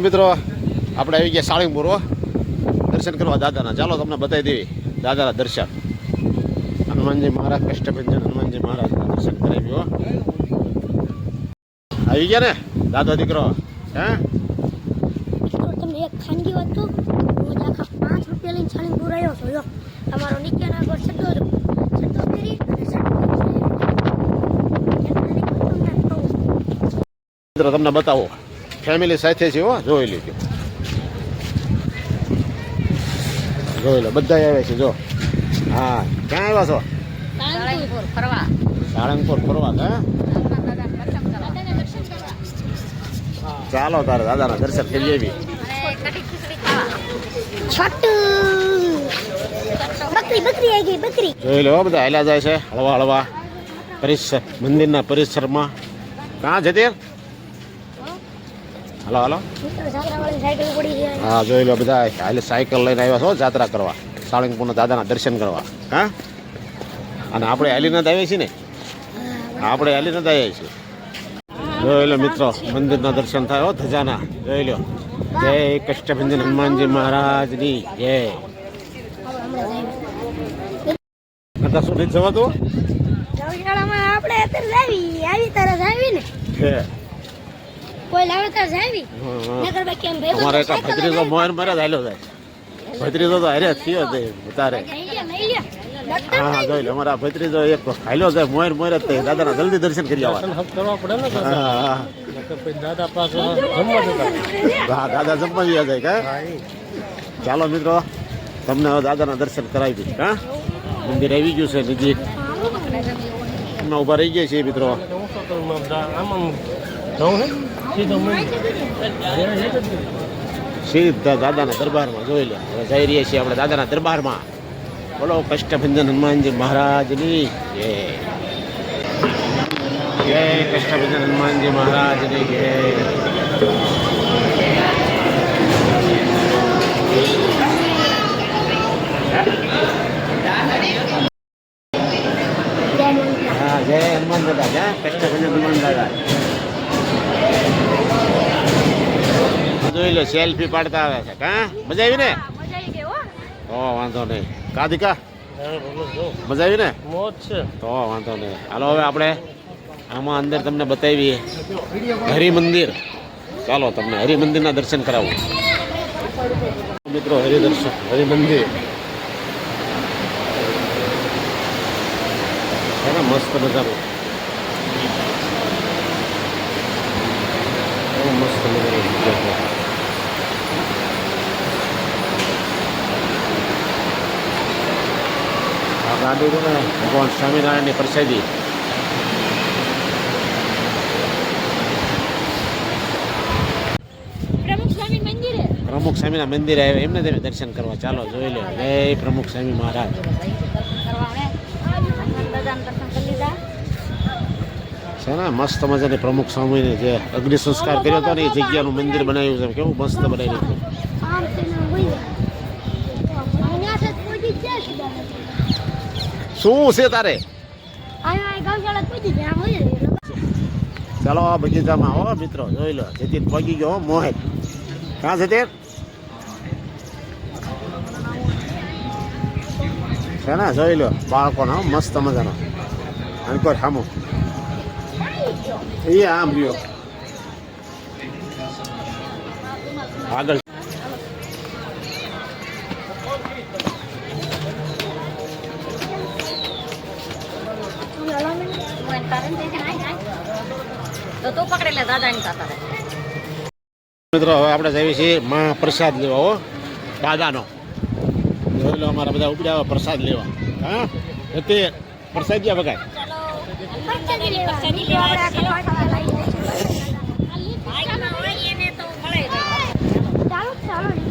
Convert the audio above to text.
મિત્રો આપણે આવી ગયા સાળીંગપુર દર્શન કરવા દાદાના. ચાલો તમને બતાવી દેવી દાદાના દર્શન. હનુમાનજી મહારાજ કષ્ટભંજન હનુમાનજી મહારાજના દર્શન કરાવી. આવી ગયા ને દાદા દીકરો. હે તમને એક ખાનગી વાત કહું, હું આખા 5 રૂપિયા લઈને સાળીંગપુર આવ્યો છું. જો અમારો નીચેના આગળ છડ્ડો કરી મિત્રો તમને બતાવો, ફેમિલી સાથે છે. હો જોઈ લીધું, જોઈ લો બધા આવ્યા છે. જો હા, ક્યાં આવ્યા છો? સાળીંગપુર ફરવા. સાળંગપુર ફરવા. હે ચાલો તારે દાદાના દર્શન કરી લેવી. બકરી આવી ગઈ, બકરી. જોઈ લો બધા હાલ્યા જાય છે હળવા હળવા પરિસર મંદિરના પરિસરમાં. ક્યાં જતી? હાલો હાલો. હા જોઈ લો બધા હાલે સાયકલ લઈને આવ્યા છો જાત્રા કરવા, સાળંગપુરના દાદાના દર્શન કરવા. હા, અને આપણે હાલીને જ આવીએ છીએ ને, આપણે હાલીને જ આવીએ છીએ. જોઈ લો મિત્રો મંદિરના દર્શન થાય. હો ધજાના જોઈ લો. જય કષ્ટભંજન હનુમાનજી મહારાજની જય. નતા શું નથી જવાતું? આપણે અત્યારે આવી તરત આવી ને કોઈ લાવે તો જાવી. નગર બાકી એમ ભેગો અમારે એક ભત્રીજો મોહન મારે હાલ્યો જાય. ભત્રીજો તો હારે થયો છે તારે. હા જોઈ લો અમારા ભત્રીજો એક હાલ્યો જાય મોહન મોર જ દાદાના જલ્દી દર્શન કરી આવવા કરવા પડે ને. દાદા પાસે હા દાદા જમવા જાય કે. ચાલો મિત્રો તમને હવે દાદાના દર્શન કરાવી દઈએ. હા મંદિર આવી ગયું છે નજીક, ઉભા રહી ગયા છીએ મિત્રો. સીધા દાદાના દરબારમાં. જોઈ લો હવે જઈ રહ્યા છીએ આપણે દાદાના દરબારમાં. બોલો કષ્ટભંજન હનુમાનજી મહારાજની જય. જય કષ્ટભંજન હનુમાનજી મહારાજની જય. હા જય હનુમાન દાદા. જય કષ્ટભંજન હનુમાન દાદા. જોઈ લો સેલ્ફી પાડતા આવે છે. કા મજા આવી ને? તો વાંધો નહીં. કાદિકા મજા આવી ને? મોજ છે. તો વાંધો નહીં. હાલો હવે આપણે આમાં અંદર તમને બતાવીએ હરિમંદિર. ચાલો તમને હરિમંદિરના દર્શન કરાવું મિત્રો. હરિમંદિર છે ને મસ્ત નજારો. મસ્ત નજારો. આ ગાડી ને ભગવાન સ્વામિનારાયણની પ્રસાદી. પ્રમુખ સ્વામીના મંદિરે આવે એમને તમે દર્શન કરવા. ચાલો જોઈ લો. જય પ્રમુખ સ્વામી મહારાજ. છે ને મસ્ત મજાની પ્રમુખ સ્વામીને જે અગ્નિ સંસ્કાર કર્યો હતો ને એ જગ્યાનું મંદિર બનાવ્યું છે. કેવું મસ્ત બનાવ્યું છે. શું છે તારે? ચાલો બગીચામાં. હો મિત્રો જોઈ લો જતીન પગી ગયો. મોહિત ક્યાં છે તે? છે ને જોઈ લો બાળકોનો મસ્ત મજાનો. અંકોર સામું એ આમ રહ્યો આગળ. મિત્રો હવે આપણે જઈએ છીએ પ્રસાદ લેવા. હો દાદાનો જોઈ લો અમારા બધા ઉપડ્યા પ્રસાદ લેવા. હા તે પ્રસાદ ગયા બગાય.